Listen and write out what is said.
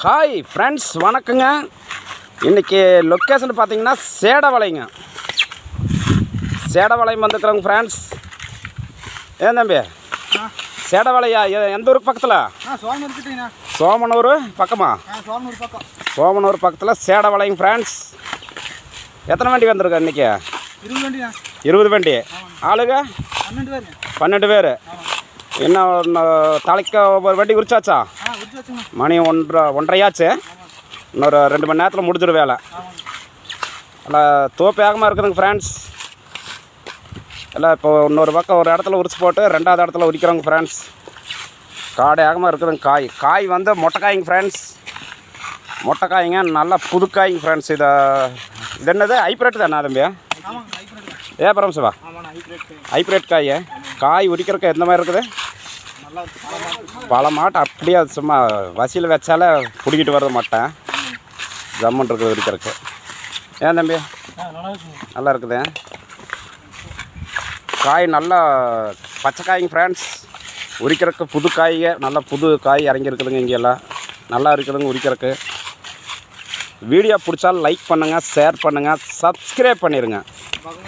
Hi friends, வணக்கங்க. இன்றைக்கி location பார்த்தீங்கன்னா சேடவளைங்க. சேடவளையம் வந்துக்கிறோங்க ஃப்ரெண்ட்ஸ். ஏன் தம்பி, சேடவளையா எந்த ஊருக்கு பக்கத்தில்? சோமனூர் பக்கமா? சோமனூர் பக்கத்தில் சேடவளைங்க ஃப்ரெண்ட்ஸ். எத்தனை வண்டி வந்திருக்கு இன்றைக்கி? 20 வண்டி. ஆளுங்க 12 பேர். இன்னும் தலைக்கு ஒரு வண்டி உரிச்சாச்சா? மணி 1:30 ஆச்சு. இன்னொரு 2 மணி நேரத்தில் முடிஞ்சிடும் வேலை. நல்லா தோப்பு வேகமாக இருக்குதுங்க ஃப்ரெண்ட்ஸ். எல்லாம் இப்போ இன்னொரு பக்கம் ஒரு இடத்துல உரிச்சு போட்டு 2வது இடத்துல உரிக்கிறோங்க ஃப்ரெண்ட்ஸ். காடு வேகமாக இருக்குதுங்க. காய் வந்து மொட்டைக்காய்ங்க ஃப்ரெண்ட்ஸ். மொட்டைக்காய்ங்க நல்லா புதுக்காய்ங்க ஃப்ரெண்ட்ஸ். இது என்னது ஹைப்ரேட் தானே தம்பி? ஏப்பரம் சிவா, ஹைப்ரேட் காய் உரிக்கிறதுக்கு எந்த மாதிரி இருக்குது? பல மாட்டை அப்படியே அது சும்மா வசியில் வச்சாலே பிடிக்கிட்டு வரது மாட்டேன். ஜம்முன் இருக்குது உரிக்கிறதுக்கு. ஏன் தம்பி, நல்லா இருக்குது காய். நல்லா பச்சை காய்ங்க ஃப்ரெண்ட்ஸ். உரிக்கிறதுக்கு புது காய்ங்க, நல்லா புது காய் இறங்கியிருக்குதுங்க. இங்கெல்லாம் நல்லா இருக்குதுங்க உரிக்கிறதுக்கு. வீடியோ பிடிச்சாலும் லைக் பண்ணுங்கள், ஷேர் பண்ணுங்கள், சப்ஸ்கிரைப் பண்ணிடுங்க.